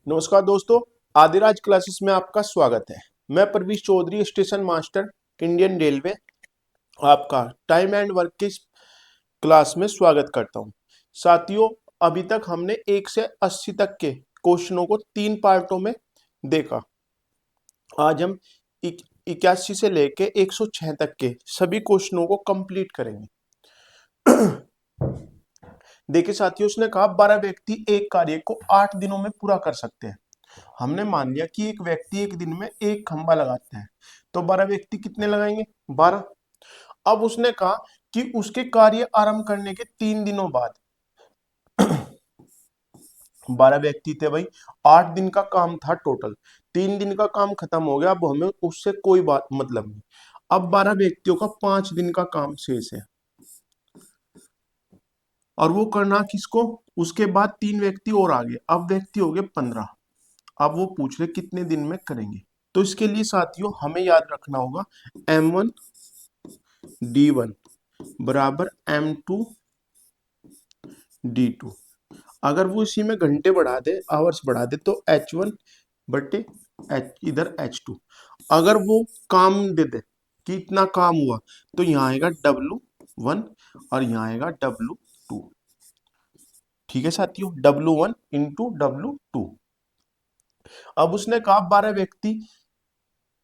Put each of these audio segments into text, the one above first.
नमस्कार दोस्तों, आदिराज क्लासेस में आपका स्वागत है। मैं Pravish Chaudhary, station master, Indian Railway, आपका टाइम एंड वर्क की क्लास में स्वागत करता हूं। साथियों, अभी तक हमने 1 से 80 तक के क्वेश्चनों को 3 पार्टों में देखा। आज हम 81 से लेके 106 तक के सभी क्वेश्चनों को कंप्लीट करेंगे। देखिए साथियों, उसने कहा 12 व्यक्ति एक कार्य को 8 दिनों में पूरा कर सकते हैं। हमने मान लिया कि एक व्यक्ति एक दिन में एक खंबा लगाते हैं, तो 12 व्यक्ति कितने लगाएंगे? 12। अब उसने कहा कि उसके कार्य आरंभ करने के 3 दिनों बाद 12 व्यक्ति थे भाई, 8 दिन का काम था टोटल, 3 दिन का काम खत्म हो गया, अब हमें उससे कोई बात मतलब नहीं। अब 12 व्यक्तियों का 5 दिन का काम शेष है, और वो करना किसको? उसके बाद 3 व्यक्ति और आ गए, अब व्यक्ति हो गए 15। अब वो पूछ रहे कितने दिन में करेंगे। तो इसके लिए साथियों हमें याद रखना होगा M1 D1 बराबर M2 D2। अगर वो इसी में घंटे बढ़ा दे, आवर्स बढ़ा दे, तो H1 बटे इधर H2। अगर वो काम दे दे कि इतना काम हुआ, तो यहाँ आएगा W1 और यहाँ आएगा W2। ठीक है साथियों, W1 इंटू W2। अब उसने कहा 12 व्यक्ति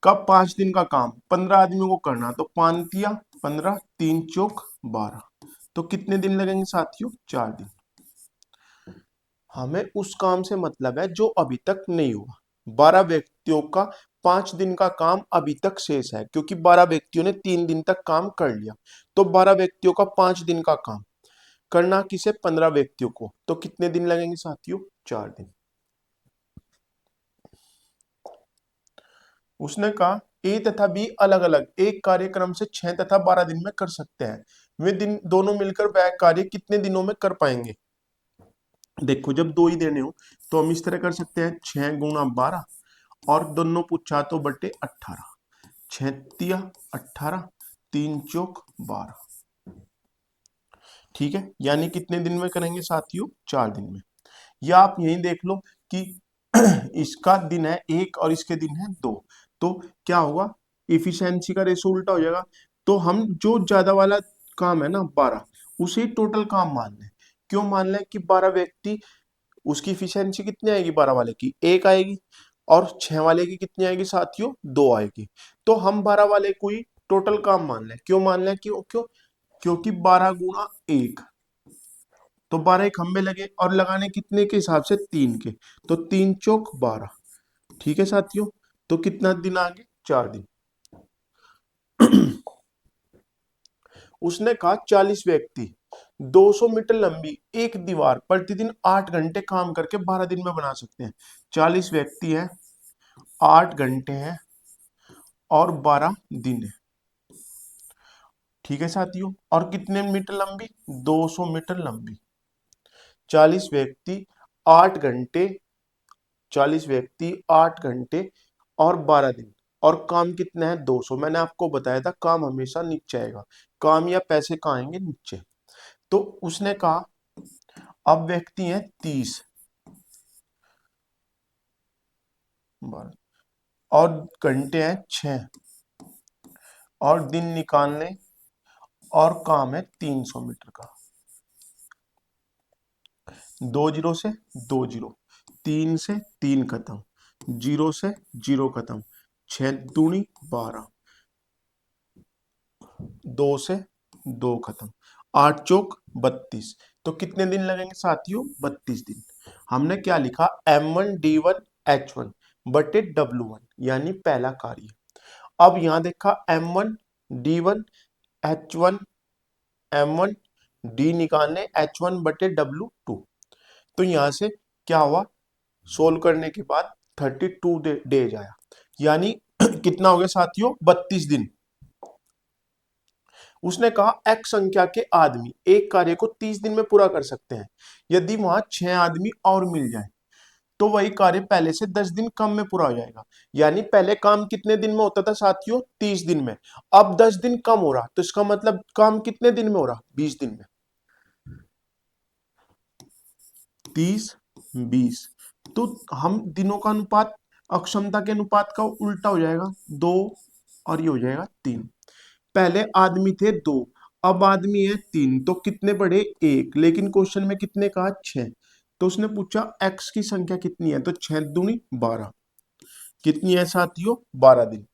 का 5 दिन का काम 15 आदमियों को करना, तो 5 दिया 15, 3 चौक 12, तो कितने दिन लगेंगे साथियों? 4 दिन। हमें उस काम से मतलब है जो अभी तक नहीं हुआ। 12 व्यक्तियों का 5 दिन का काम अभी तक शेष है, क्योंकि 12 व्यक्तियों ने 3 दिन तक काम कर लिया। तो 12 व्यक्तियों का 5 दिन का काम करना किसे? 15 व्यक्तियों को, तो कितने दिन लगेंगे साथियों? 4 दिन। उसने कहा ए तथा बी अलग अलग एक कार्यक्रम से 6 तथा 12 दिन में कर सकते हैं। वे दिन दोनों मिलकर वह कार्य कितने दिनों में कर पाएंगे? देखो, जब दो ही देने हो तो हम इस तरह कर सकते हैं, 6 गुणा 12, और दोनों पूछा तो बटे 18, 6 तिया 18, 3 चौक 12। ठीक है, यानी कितने दिन में करेंगे साथियों? 4 दिन में। या आप यही देख लो कि इसका दिन है 1 और इसके दिन है 2, तो क्या होगा? इफिशियंसी का रेशो उल्टा हो जाएगा। तो हम जो ज्यादा वाला काम है ना 12, उसे टोटल काम मान लें। क्यों मान लें? कि 12 व्यक्ति, उसकी इफिशियंसी कितनी आएगी? 12 वाले की 1 आएगी, और 6 वाले की कितनी आएगी साथियों? 2 आएगी। तो हम 12 वाले को ही टोटल काम मान लें। क्यों मान लें? क्यों क्यों क्योंकि 12 गुणा 1, तो 12 खंबे लगे, और लगाने कितने के हिसाब से? 3 के, तो 3 चौक 12। ठीक है साथियों, तो कितना दिन आगे? 4 दिन। उसने कहा 40 व्यक्ति 200 मीटर लंबी एक दीवार प्रतिदिन 8 घंटे काम करके 12 दिन में बना सकते हैं। 40 व्यक्ति हैं, 8 घंटे हैं, और 12 दिन है। ठीक है साथियों, और कितने मीटर लंबी? 200 मीटर लंबी। 40 व्यक्ति 8 घंटे, 40 व्यक्ति 8 घंटे और 12 दिन, और काम कितना है? 200। मैंने आपको बताया था काम हमेशा नीचे आएगा, काम या पैसे कहाँ आएंगे? नीचे। तो उसने कहा अब व्यक्ति हैं 30, 12, और घंटे हैं 6, और दिन निकालने, और काम है 300 मीटर का। 2 जीरो से 2 जीरो, 3 से 3 खत्म, 0 से 0 खत्म, 6 दूनी 12, 2 से 2 खत्म, 8 चौक 32। तो कितने दिन लगेंगे साथियों? 32 दिन। हमने क्या लिखा? M1D1H1 बटे W1, यानी पहला कार्य। अब यहां देखा M1D1H1, M1D निकालने H1 बटे W2। तो यहां से क्या हुआ? सोल्व करने के बाद 32 डेज आया, यानी कितना हो गया साथियों? 32 दिन। उसने कहा x संख्या के आदमी एक कार्य को 30 दिन में पूरा कर सकते हैं। यदि वहां 6 आदमी और मिल जाए, तो वही कार्य पहले से 10 दिन कम में पूरा हो जाएगा। यानी पहले काम कितने दिन में होता था साथियों? 30 दिन में। अब 10 दिन कम हो रहा, तो इसका मतलब काम कितने दिन में हो रहा? 20 दिन में। 30 20 तो हम दिनों का अनुपात अक्षमता के अनुपात का उल्टा हो जाएगा, 2 और ये हो जाएगा 3। पहले आदमी थे 2, अब आदमी है 3, तो कितने बढ़े 1, लेकिन क्वेश्चन में कितने कहा 6। तो उसने पूछा x की संख्या कितनी है, तो 6 दूनी 12। कितनी है साथियों, 12 दिन।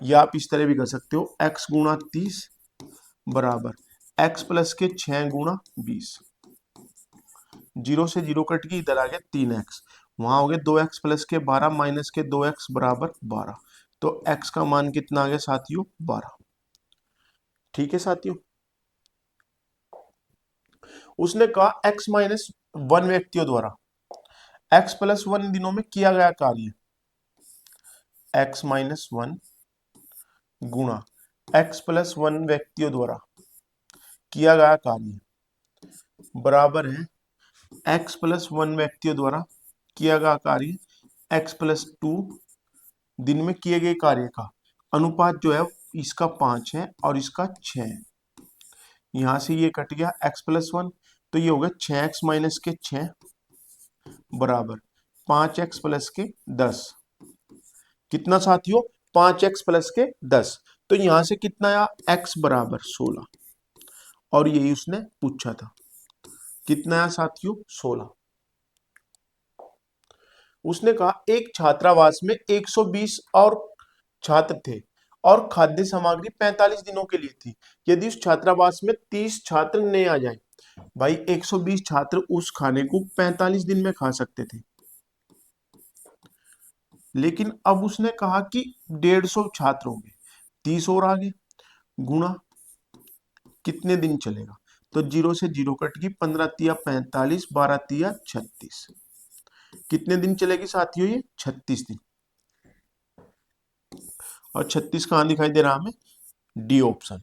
या आप इस तरह भी कर सकते हो, x गुणा 30 बराबर x प्लस के 6 गुणा 20। 0 से 0 कट के इधर आ गया 3x, वहां हो गया 2x प्लस के 12 माइनस के 2x बराबर 12। तो x का मान कितना आ गया साथियों, 12। ठीक है साथियों। उसने कहा x माइनस 1 व्यक्तियों द्वारा x प्लस 1 दिनों में किया गया कार्य, x माइनस 1 गुणा x प्लस 1 व्यक्तियों द्वारा किया गया कार्य बराबर है x प्लस 1 व्यक्तियों द्वारा किया गया कार्य x प्लस 2 दिन में किए गए कार्य का अनुपात जो है इसका 5 है और इसका 6 है। यहां से ये कट गया x प्लस 1, तो ये होगा 6x माइनस के 6 बराबर 5x प्लस के 10। कितना साथियों, 5x प्लस के 10। तो यहां से कितना आया, x बराबर 16, और यही उसने पूछा था। कितना आया साथियों, 16। उसने कहा एक छात्रावास में 120 और छात्र थे और खाद्य सामग्री 45 दिनों के लिए थी। यदि उस छात्रावास में 30 छात्र नए आ जाएं, भाई 120 छात्र उस खाने को 45 दिन में खा सकते थे, लेकिन अब उसने कहा कि 150 छात्र होंगे, 30 और आगे गुणा कितने दिन चलेगा, तो 0 से 0 कट गई, 15 तिया 45, 12 तिया 36। कितने दिन चलेगी साथियों, ये 36 दिन। और 36 कहां दिखाई दे रहा हमें, डी ऑप्शन।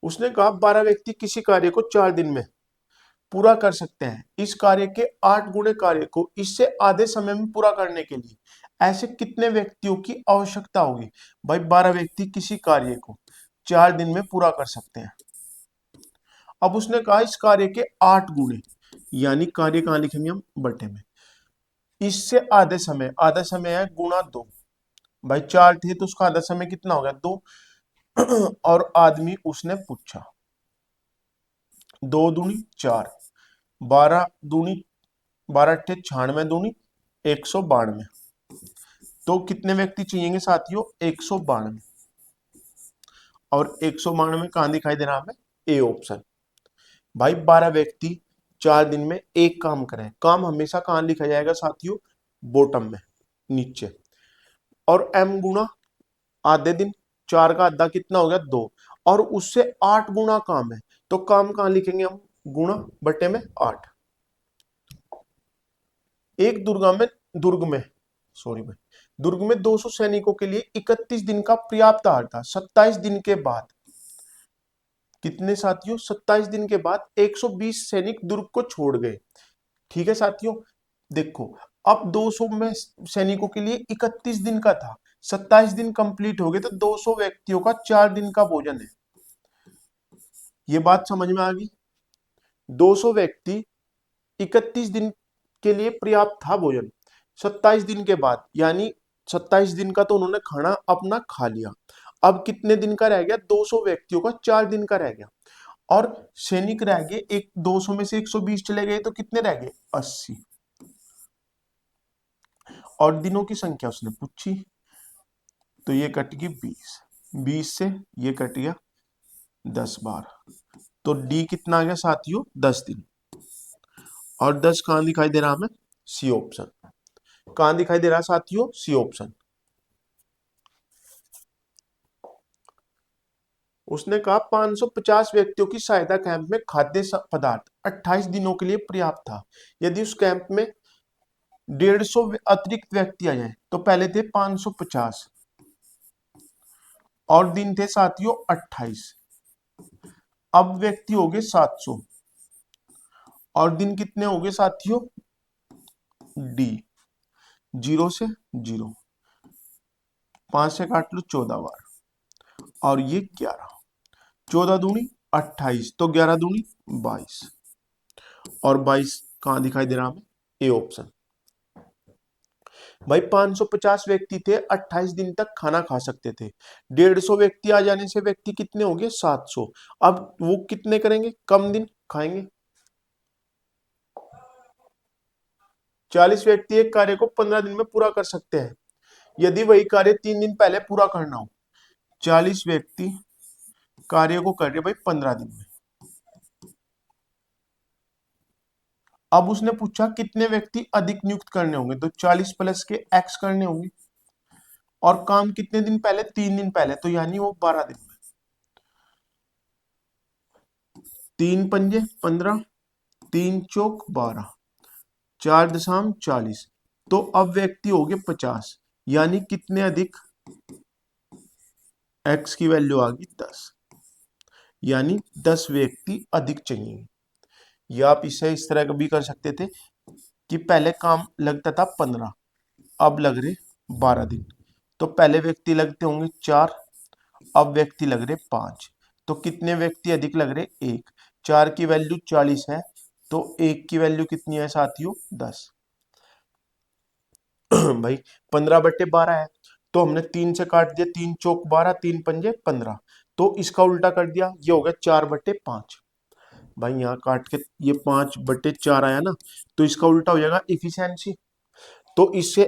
उसने कहा 12 व्यक्ति किसी कार्य को 4 दिन में पूरा कर सकते हैं। इस कार्य के 8 गुणे कार्य को इससे आधे समय में पूरा करने के लिए ऐसे कितने व्यक्तियों की आवश्यकता होगी। भाई 12 व्यक्ति किसी कार्य को 4 दिन में पूरा कर सकते हैं। अब उसने कहा इस कार्य के 8 गुणे, यानी कार्य कहां लिखेंगे हम, बटे में, इससे आधे समय, आधा समय है गुणा 2। भाई 4 थे तो उसका आधा समय कितना हो गया, 2। और आदमी उसने पूछा, 2 दूनी 4, 12 दूनी 12 अट्ठे 96 दूनी 192। तो कितने व्यक्ति चाहिए साथियों, 192। और 192 कहां दिखाई दे रहा हमें, ए ऑप्शन। भाई 12 व्यक्ति 4 दिन में एक काम करें, काम हमेशा कहां लिखा जाएगा साथियों, बॉटम में, नीचे। और m गुणा आधे दिन, 4 का आधा कितना हो गया, 2, और उससे 8 गुना काम है, तो काम कहां लिखेंगे हम, गुणा बटे में 8। एक दुर्ग में 200 सैनिकों के लिए 31 दिन का पर्याप्त आहार था। 27 दिन के बाद, कितने साथियों, 27 दिन के बाद 120 सैनिक दुर्ग को छोड़ गए। ठीक है साथियों, देखो अब 200 में सैनिकों के लिए 31 दिन का था, 27 दिन कंप्लीट हो गए, तो 200 व्यक्तियों का 4 दिन का भोजन है। ये बात समझ में आ गई। 200 व्यक्ति 31 दिन के लिए पर्याप्त था भोजन, 27 दिन के बाद, यानी 27 दिन का तो उन्होंने खाना अपना खा लिया। अब कितने दिन का रह गया, 200 व्यक्तियों का 4 दिन का रह गया। और सैनिक रह गए, एक 200 में से 120 चले गए, तो कितने रह गए, 80। और दिनों की संख्या उसने पूछी, तो ये कट गई 20, 20 से ये कट गया 10 बार, तो डी कितना आ गया साथियों, 10 दिन। और 10 कहां दिखाई दे रहा हमें, सी ऑप्शन। कहां दिखाई दे रहा साथियों, सी ऑप्शन। उसने कहा 550 व्यक्तियों की सहायता कैंप में खाद्य पदार्थ 28 दिनों के लिए पर्याप्त था। यदि उस कैंप में 150 अतिरिक्त व्यक्ति आ जाए, तो पहले थे 550 और दिन थे साथियों 28, अब व्यक्ति हो गए 700 और दिन कितने हो गए साथियों, डी। 0 से 0, 5 से काट लो 14 बार, और ये 11, 14 दूनी 28, तो 11 दूनी 22, और 22 कहाँ दिखाई दे रहा हमें, ए ऑप्शन। भाई 550 व्यक्ति थे, 28 दिन तक खाना खा सकते थे। 150 व्यक्ति आ जाने से व्यक्ति कितने हो गए, 700। अब वो कितने करेंगे, कम दिन खाएंगे। 40 व्यक्ति एक कार्य को 15 दिन में पूरा कर सकते हैं, यदि वही कार्य 3 दिन पहले पूरा करना हो। 40 व्यक्ति कार्य को कर रहे भाई 15 दिन में। अब उसने पूछा कितने व्यक्ति अधिक नियुक्त करने होंगे, तो 40 प्लस के x करने होंगे, और काम कितने दिन पहले, 3 दिन पहले, तो यानी वो 12 दिन में। 3 पंजे 15, 3 चौक 12, 4 दशम 40, तो अब व्यक्ति हो गए 50, यानी कितने अधिक, x की वैल्यू आ गई 10, यानी 10 व्यक्ति अधिक चाहिए। या आप इसे इस तरह भी कर सकते थे कि पहले काम लगता था 15, अब लग रहे 12 दिन, तो पहले व्यक्ति लगते होंगे 4, अब व्यक्ति लग रहे 5, तो कितने व्यक्ति अधिक लग रहे, 1। 4 की वैल्यू 40 है, तो 1 की वैल्यू कितनी है साथियों, 10। भाई 15/12 है, तो हमने 3 से काट दिया, 3 चौक 12, 3 पंजे 15, तो इसका उल्टा कर दिया, ये हो गया 4/5। भाई यहाँ काट के ये 5/4 आया ना, तो इसका उल्टा हो जाएगा इफिशियंसी। तो इससे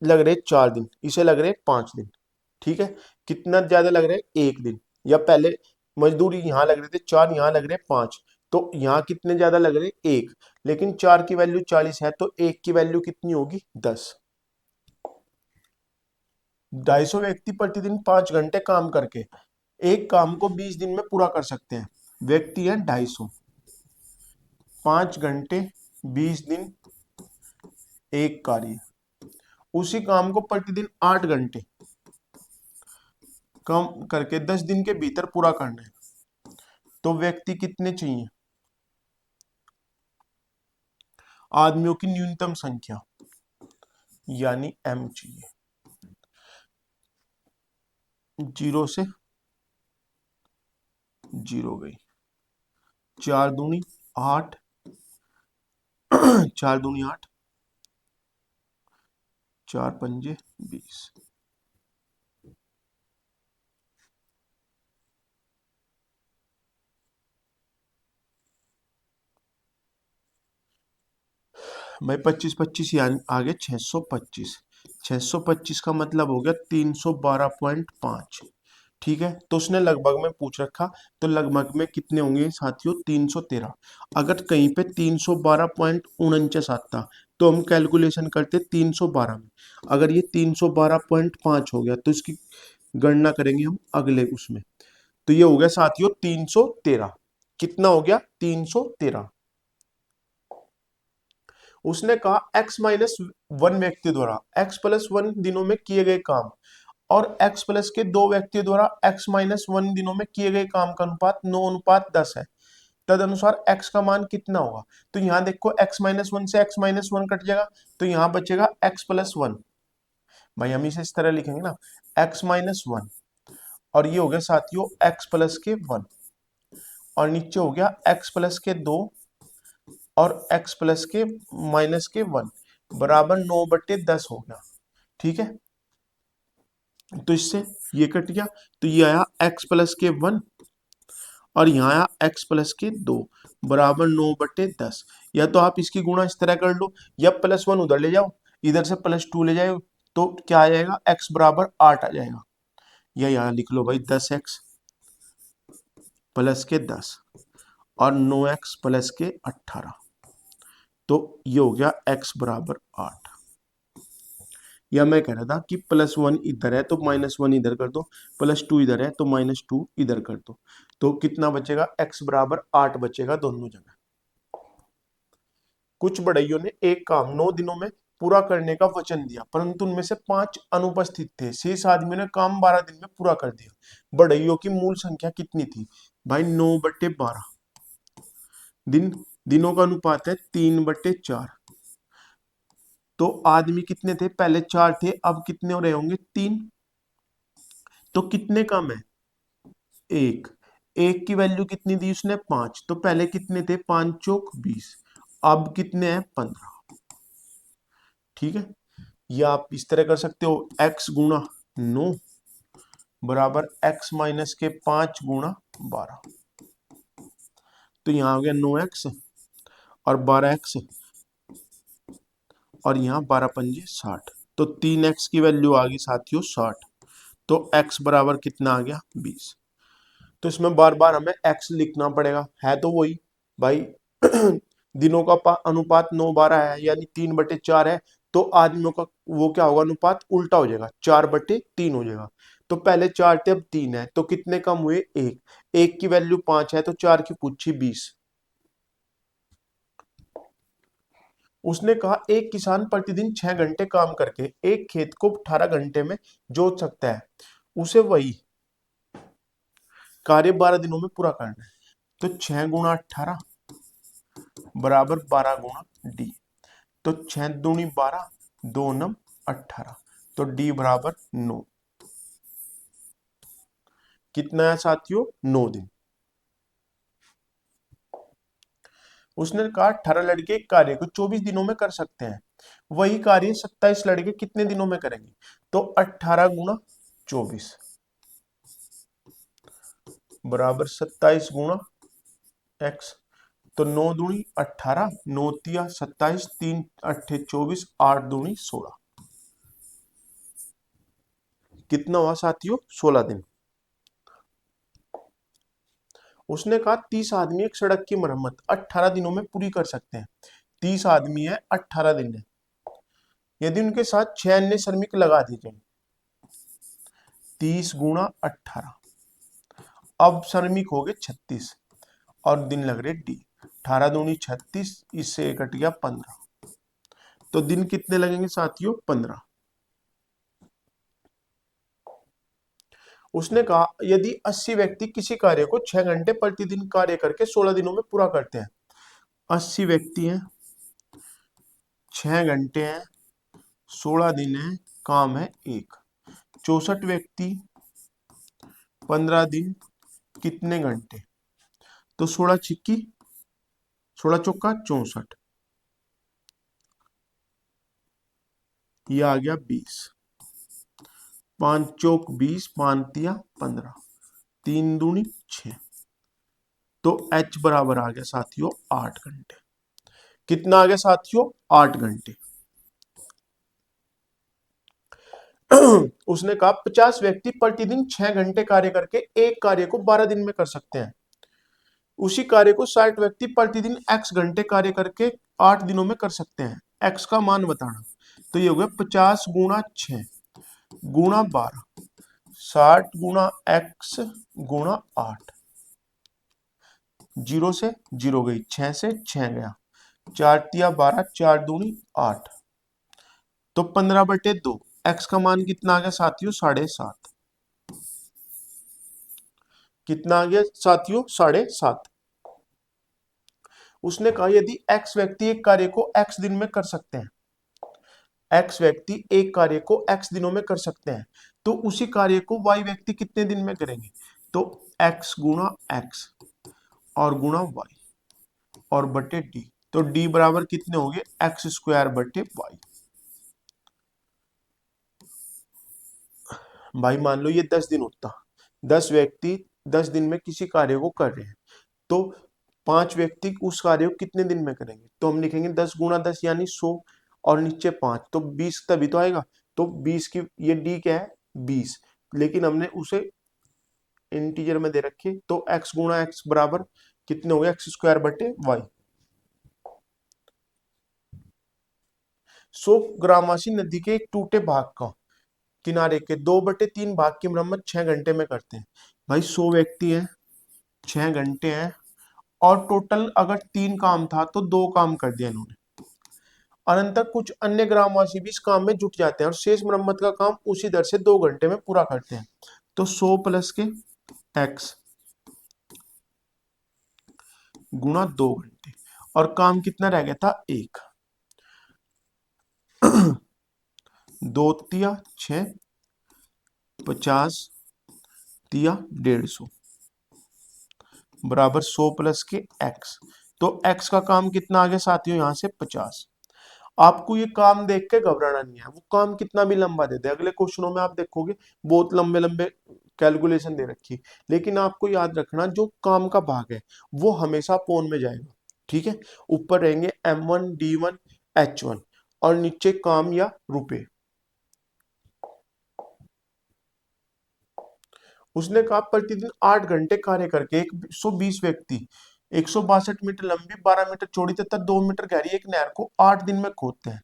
लग रहे 4 दिन, इसे लग रहे 5 दिन। ठीक है, कितना ज्यादा लग रहा है, 1 दिन। या पहले मजदूरी यहाँ लग रहे थे 4, यहाँ लग रहे 5, तो यहाँ कितने ज्यादा लग रहे, 1। लेकिन 4 की वैल्यू 40 है, तो 1 की वैल्यू कितनी होगी, 10। 250 व्यक्ति प्रतिदिन 5 घंटे काम करके एक काम को 20 दिन में पूरा कर सकते हैं। व्यक्ति है 250, 5 घंटे 20 दिन एक कार्य, उसी काम को प्रतिदिन 8 घंटे कम करके 10 दिन के भीतर पूरा करना है, तो व्यक्ति कितने चाहिए, आदमियों की न्यूनतम संख्या, यानी m चाहिए। 0 से 0 गई, 4 दूनी 8, 4 दूनी 8, 4 पंजे 20। भाई 25-25 यानी आगे 625, 625 का मतलब हो गया 312.5। ठीक है, तो उसने लगभग में पूछ रखा, तो लगभग में कितने होंगे साथियों, 313। अगर कहीं पे 312.49 आता, तो हम कैलकुलेशन करते 312 में। अगर ये 312.5 हो गया, तो इसकी गणना करेंगे हम अगले उसमें, तो ये हो गया साथियों 313। कितना हो गया, 313। उसने कहा x-1 व्यक्ति द्वारा x+1 दिनों में किए गए काम और x+2 व्यक्ति द्वारा x-1 दिनों में किए गए काम का अनुपात 9:10 है। तदनुसार x का मान कितना होगा, तो यहाँ देखो x-1 से x-1 कट जाएगा, तो यहाँ बचेगा x+1। भाई हम इसे इस तरह लिखेंगे ना, x-1, और ये हो गया साथियों x+1, और नीचे हो गया x+2 और x+-1 बराबर 9/10 हो गया। ठीक है, तो इससे ये कट गया, तो ये आया x+1 और यहाँ आया x+2 बराबर 9/10। या तो आप इसकी गुणा इस तरह कर लो, या +1 उधर ले जाओ, इधर से +2 ले जाओ, तो क्या आ जाएगा, x बराबर 8 आ जाएगा। या यहाँ लिख लो भाई 10x + 10 और 9x + 18, तो ये हो गया x बराबर 8। या मैं कह रहा था कि +1 इधर है तो -1 इधर कर दो, +2 इधर है तो -2 इधर कर दो, तो कितना बचेगा, x बराबर 8 बचेगा दोनों जगह। कुछ बढ़इयों ने एक काम 9 दिनों में पूरा करने का वचन दिया, परंतु उनमें से 5 अनुपस्थित थे, शेष आदमी ने काम 12 दिन में पूरा कर दिया। बढ़इयों की मूल संख्या कितनी थी, भाई 9/12। दिनों का अनुपात है 3/4। तो आदमी कितने थे, पहले 4 थे, अब कितने हो रहे होंगे, 3। तो कितने कम है, 1। 1 की वैल्यू कितनी दी उसने, 5, तो पहले कितने थे, 5 चौक 20, अब कितने हैं 15। ठीक है, या आप इस तरह कर सकते हो x गुणा 9 बराबर x माइनस के 5 गुणा 12। तो यहाँ हो गया 9x और 12x और यहाँ 12 पंजे 60, तो 3x की वैल्यू आ गई साथियों 60। तो x बराबर कितना आ गया 20। तो इसमें बार बार हमें x लिखना पड़ेगा, है तो वही भाई दिनों का अनुपात 9/12 है, यानी 3/4 है। तो आज दिनों का वो क्या होगा, अनुपात उल्टा हो जाएगा, 4/3 हो जाएगा। तो पहले 4 थे, अब 3 है, तो कितने कम हुए 1। 1 की वैल्यू 5 है, तो 4 की पूछी 20। उसने कहा एक किसान प्रतिदिन 6 घंटे काम करके एक खेत को 18 घंटे में जोत सकता है, उसे वही कार्य 12 दिनों में पूरा करना है। तो 6 गुणा 18 बराबर 12 गुणा डी। तो 6 दूनी 12, 2 9 18, तो डी बराबर 9। कितना है साथियों 9 दिन। उसने कहा 18 लड़के एक कार्य को 24 दिनों में कर सकते हैं, वही कार्य 27 लड़के कितने दिनों में करेंगे। तो 18 गुणा 24 बराबर 27 गुणा x। तो 9 दूनी 18, 9 तिया 27, 3 अट्ठे 24, 8 दूनी 16। कितना हुआ साथियों 16 दिन। उसने कहा 30 आदमी एक सड़क की मरम्मत 18 दिनों में पूरी कर सकते हैं। 30 आदमी है, 18 दिन है। यदि उनके साथ 6 अन्य श्रमिक लगा दिए जाए, 30 गुणा 18, अब श्रमिक हो गए 36 और दिन लग रहे डी। 18 दूनी 36, इससे कट गया 15। तो दिन कितने लगेंगे साथियों 15। उसने कहा यदि 80 व्यक्ति किसी कार्य को 6 घंटे प्रतिदिन कार्य करके 16 दिनों में पूरा करते हैं। 80 व्यक्ति हैं, 6 घंटे हैं, 16 दिन है, काम है एक। 64 व्यक्ति 15 दिन, कितने घंटे। तो 16 छिक्की 16 चौका 64, ये आ गया 20। 5 चौक 20, 5 तिया 15, 3 दूनी 6। तो H बराबर आ गया साथियों 8 घंटे। कितना आ गया साथियों 8 घंटे। उसने कहा 50 व्यक्ति प्रतिदिन 6 घंटे कार्य करके एक कार्य को 12 दिन में कर सकते हैं, उसी कार्य को 60 व्यक्ति प्रतिदिन x घंटे कार्य करके 8 दिनों में कर सकते हैं, x का मान बताना। तो ये हो गया 50 गुणा 6 गुणा 12, 60 गुणा x गुणा 8। 0 से 0 गई, 6 से 6 गया, 4 तिया 12, 4 दूनी 8, तो 15/2। x का मान कितना आ गया साथियों 7.5। कितना आ गया साथियों 7.5। उसने कहा यदि x व्यक्ति एक कार्य को x दिन में कर सकते हैं, x व्यक्ति एक कार्य को x दिनों में कर सकते हैं, तो उसी कार्य को y व्यक्ति कितने दिन में करेंगे। तो x गुणा x और गुणा y और बटे d। तो d बराबर कितने होंगे x² बटे y। भाई मान लो ये 10 दिन होता, 10 व्यक्ति 10 दिन में किसी कार्य को कर रहे हैं, तो 5 व्यक्ति उस कार्य को कितने दिन में करेंगे। तो हम लिखेंगे 10 गुणा 10 यानी 100 और नीचे 5, तो 20 तभी तो आएगा। तो 20 की ये डी क्या है 20, लेकिन हमने उसे इंटीजर में दे रखे, तो x गुणा x बराबर कितने हो गए x² बटे y। 100 ग्रामाशी नदी के एक टूटे भाग का किनारे के 2/3 भाग की मरम्मत 6 घंटे में करते हैं। भाई 100 व्यक्ति हैं, 6 घंटे हैं, और टोटल अगर 3 काम था तो 2 काम कर दिया इन्होंने। अनंतर कुछ अन्य ग्रामवासी भी इस काम में जुट जाते हैं और शेष मरम्मत का काम उसी दर से 2 घंटे में पूरा करते हैं। तो 100 प्लस के x गुणा 2 घंटे, और काम कितना रह गया था 1। 2 तिया 6, 50 तिया 150 बराबर 100 प्लस के x। तो x का काम कितना आ गया साथियों यहाँ से 50। आपको ये काम देख के घबराना नहीं है, वो काम कितना भी लंबा दे दे, अगले क्वेश्चनों में आप देखोगे बहुत लंबे लंबे कैलकुलेशन दे रखी, लेकिन आपको याद रखना जो काम का भाग है वो हमेशा अपॉन में जाएगा। ठीक है, ऊपर रहेंगे m1 d1 h1 और नीचे काम या रुपए। उसने कहा प्रतिदिन 8 घंटे कार्य करके 120 व्यक्ति 162 मीटर लंबी 12 मीटर चौड़ी तथा 2 मीटर गहरी एक नहर को 8 दिन में खोदते हैं।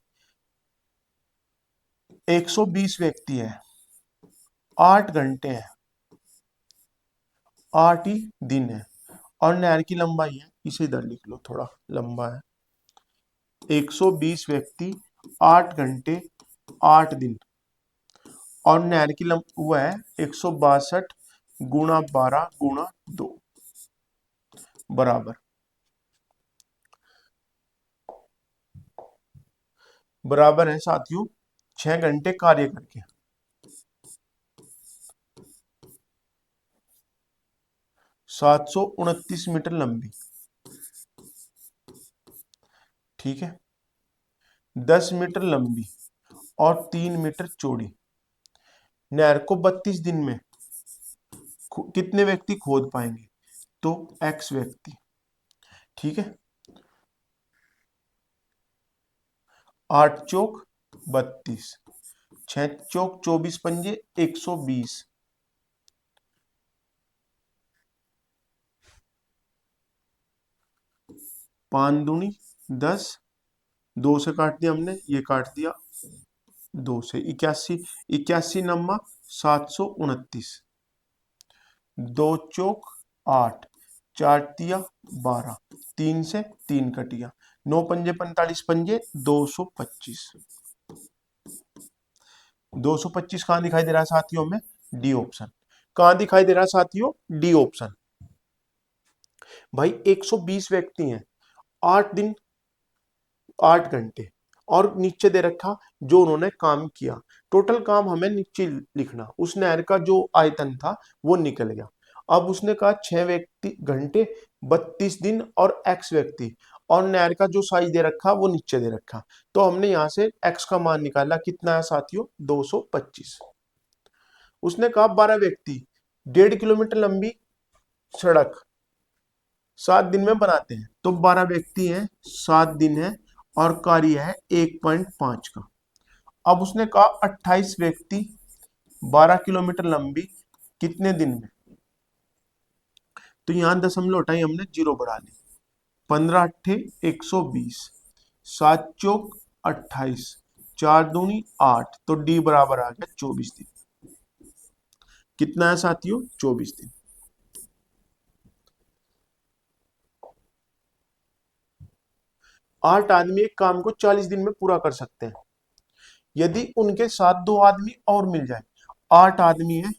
120 व्यक्ति है, 8 घंटे है, 8 ही दिन है, और नहर की लंबाई है, इसे इधर लिख लो थोड़ा लंबा है, 120 व्यक्ति 8 घंटे 8 दिन, और नहर की वो है 162 गुणा 12 गुणा 2 बराबर बराबर है साथियों 6 घंटे कार्य करके 729 मीटर लंबी। ठीक है, 10 मीटर लंबी और 3 मीटर चौड़ी नहर को 32 दिन में कितने व्यक्ति खोद पाएंगे? तो x व्यक्ति। ठीक है, 8 चौक 32, 6 चौक 24 पंजे 120, 5 दूनी 10, 2 से काट दिया हमने, ये काट दिया 2 से 81, 81 नम्मा 729, 2 चौक 8, 4 तिया 12, 3 से 3 कटिया, 9 पंजे 45 पंजे 225। 225 कहां दिखाई दे रहा है साथियों में? D option. कहां दिखाई दे रहा है साथियों? D option. भाई 120 व्यक्ति हैं, 8 दिन 8 घंटे, और नीचे दे रखा जो उन्होंने काम किया, टोटल काम हमें नीचे लिखना, उस नहर का जो आयतन था वो निकल गया। अब उसने कहा 6 व्यक्ति घंटे 32 दिन और x व्यक्ति, और नहर का जो साइज दे रखा वो नीचे दे रखा, तो हमने यहां से x का मान निकाला, कितना है साथियों? 225। उसने कहा 12 व्यक्ति 1.5 किलोमीटर लंबी सड़क 7 दिन में बनाते हैं, तो 12 व्यक्ति हैं 7 दिन है और कार्य है 1.5 का। अब उसने कहा 28 व्यक्ति 12 किलोमीटर लंबी कितने दिन में? तो यहां दशमलव हटाई हमने, जीरो बढ़ा ली, 15 अट्ठे 120, 7 चौक 28, 4 दूनी 8, तो डी बराबर आ गया 24 दिन। कितना है साथियों? 24 दिन। 8 आदमी एक काम को 40 दिन में पूरा कर सकते हैं, यदि उनके साथ 2 आदमी और मिल जाए। 8 आदमी है,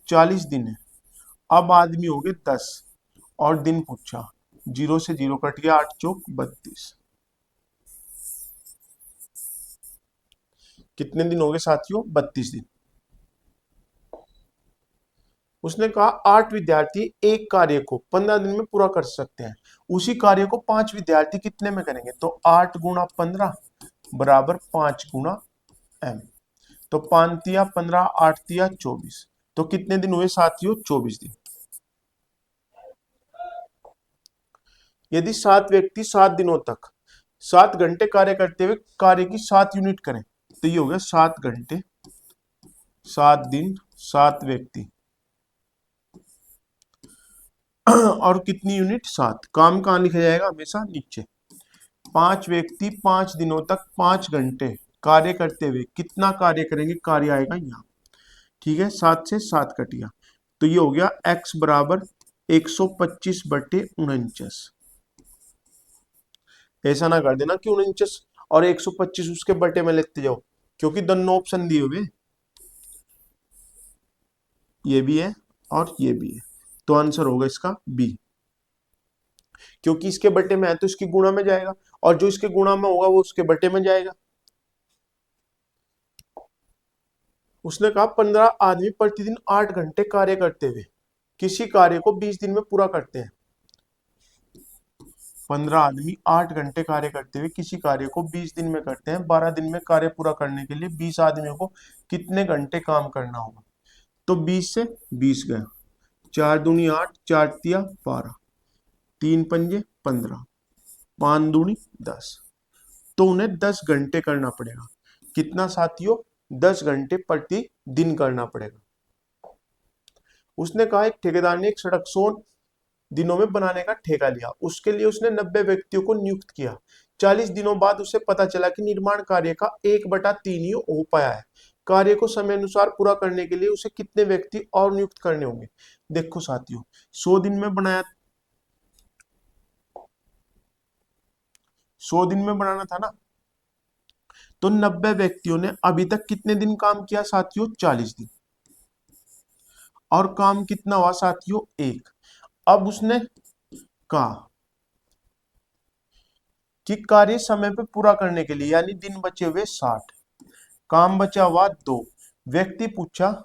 40 दिन है, अब आदमी हो गए 10, और दिन पूछा, 0 से 0 कट गया, 8 चौक 32। कितने दिन हो गए साथियों? 32 दिन। उसने कहा 8 विद्यार्थी एक कार्य को 15 दिन में पूरा कर सकते हैं, उसी कार्य को 5 विद्यार्थी कितने में करेंगे? तो 8 गुणा 15 बराबर 5 गुणा m, तो 5 तिया 15, 8 तिया 24, तो कितने दिन हुए साथियों? 24 दिन। यदि 7 व्यक्ति 7 दिनों तक 7 घंटे कार्य करते हुए कार्य की 7 यूनिट करें, तो ये हो गया 7 घंटे 7 दिन 7 व्यक्ति और कितनी यूनिट? 7। काम कहां लिखा जाएगा? हमेशा नीचे। 5 व्यक्ति 5 दिनों तक 5 घंटे कार्य करते हुए कितना कार्य करेंगे? कार्य आएगा यहाँ। ठीक है, 7 से 7 कटिया, तो ये हो गया x बराबर 125 बटे 49। ऐसा ना कर देना कि 49 और 125 उसके बटे में लेते जाओ, क्योंकि दोनों ऑप्शन दिए हुए, ये भी है और ये भी है, तो आंसर होगा इसका बी, क्योंकि इसके बटे में है तो इसकी गुणा में जाएगा, और जो इसके गुणा में होगा वो उसके बटे में जाएगा। उसने कहा 15 आदमी प्रतिदिन 8 घंटे कार्य करते हुए किसी कार्य को 20 दिन में पूरा करते हैं, 15 आदमी 8 घंटे कार्य करते हुए किसी कार्य को 20 दिन में करते हैं। 12 दिन में कार्य पूरा करने के लिए 20 आदमियों को कितने घंटे काम करना होगा? तो 20 से 20 गया, 4 दूनी 8, 4 तिया 12, 3 पंजे 15, 5 दूनी 10। तो उन्हें 10 घंटे करना पड़ेगा। कितना साथियों? 10 घंटे प्रति दिन करना पड़ेगा। उसने कहा एक ठेकेदार ने एक सड़क 100 दिनों में बनाने का ठेका लिया। उसके लिए उसने 90 व्यक्तियों को नियुक्त किया। 40 दिनों बाद उसे पता चला कि निर्माण कार्य का 1/3 ही हो पाया है। कार्य को समय अनुसार पूरा करने के लिए उसे कितने व्यक्ति और नियुक्त करने होंगे? देखो साथियों, 100 दिन में बनाया, 100 दिन में बनाना था ना, तो 90 व्यक्तियों ने अभी तक कितने दिन काम किया साथियों? 40 दिन। और काम कितना हुआ साथियों? 1। अब उसने कहा कि कार्य समय पे पूरा करने के लिए, यानी दिन बचे हुए 60, काम बचा हुआ 2, व्यक्ति पूछा,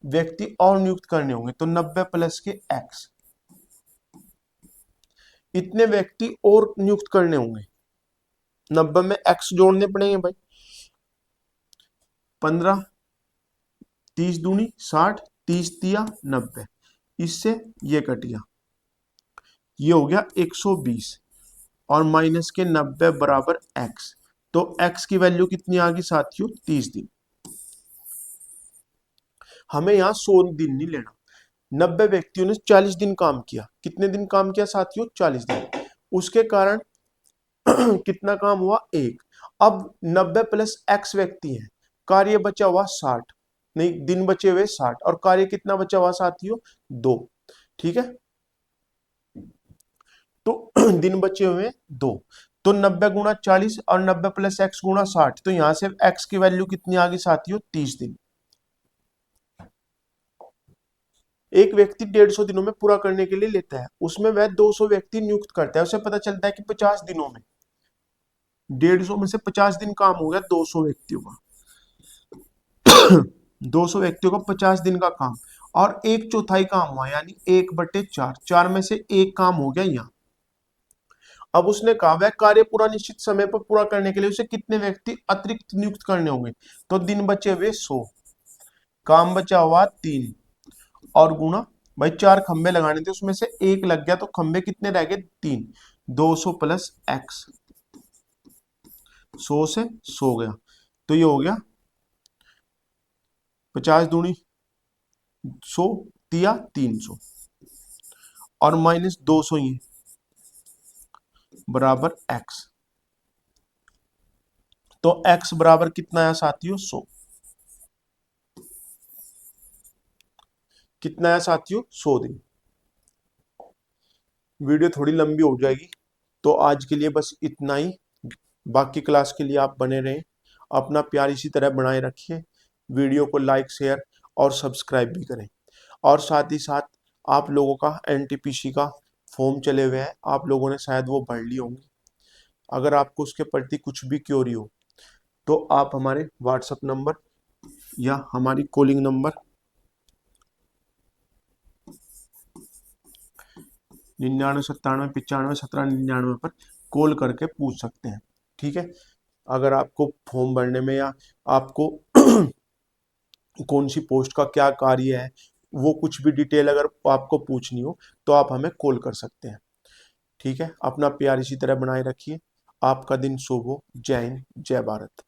व्यक्ति और नियुक्त करने होंगे। तो 90 प्लस के x, इतने व्यक्ति और नियुक्त करने होंगे। 90 में x जोड़ने पड़ेंगे भाई। 15, 30 दूनी 60, 30 तिया 90, इससे ये कट गया, ये हो गया 120 और माइनस के 90 बराबर x। तो x की वैल्यू कितनी आ गई साथियों? 30 दिन। हमें यहाँ 100 दिन नहीं लेना। 90 व्यक्तियों ने 40 दिन काम किया। कितने दिन काम किया साथियों? 40 दिन। उसके कारण कितना काम हुआ? 1। अब 90 प्लस x व्यक्ति हैं, कार्य बचा हुआ 60, नहीं दिन बचे हुए 60, और कार्य कितना बचा हुआ साथियों? 2। ठीक है, तो दिन बचे हुए 2। तो 90 गुणा 40 और 90 प्लस x गुणा 60, तो यहां से x की वैल्यू कितनी आ गई साथियों? 30 दिन। एक व्यक्ति 150 दिनों में पूरा करने के लिए लेता है, उसमें वह 200 व्यक्ति नियुक्त करता है। उसे पता चलता है कि 50 दिनों में 150 में से 50 दिन काम हो गया 200 व्यक्तियों का। 200 व्यक्तियों का 50 दिन का काम, और 1/4 काम हुआ, यानी 1/4, 4 में से 1 काम हो गया यहाँ। अब उसने कहा वह कार्य पूरा निश्चित समय पर पूरा करने के लिए उसे कितने व्यक्ति अतिरिक्त नियुक्त करने होंगे? तो दिन बचे हुए 100, काम बचा हुआ 3, और गुणा, भाई 4 खंबे लगाने थे, उसमें से 1 लग गया, तो खंबे कितने रह गए? 3। 200 प्लस x, 100 से 100 गया, तो ये हो गया 50 दूनी 100 तिया 300, और माइनस 200 ही बराबर x। तो x बराबर कितना है साथियों? 100। कितना है साथियों? 100 दिन। वीडियो थोड़ी लंबी हो जाएगी, तो आज के लिए बस इतना ही। बाकी क्लास के लिए आप बने रहें। अपना प्यार इसी तरह बनाए रखिए। वीडियो को लाइक, शेयर और सब्सक्राइब भी करें। और साथ ही साथ आप लोगों का एनटीपीसी का फॉर्म चले हुए हैं, आप लोगों ने शायद वो भर ली होंगी। अगर आपको उसके प्रति कुछ भी क्यूरी हो, तो आप हमारे व्हाट्सएप नंबर या हमारी कॉलिंग नंबर 9997951799 पर कॉल करके पूछ सकते हैं। ठीक है, अगर आपको फॉर्म भरने में या आपको कौन सी पोस्ट का क्या कार्य है, वो कुछ भी डिटेल अगर आपको पूछनी हो, तो आप हमें कॉल कर सकते हैं। ठीक है, अपना प्यार इसी तरह बनाए रखिए। आपका दिन शुभ हो। जय हिंद, जय भारत।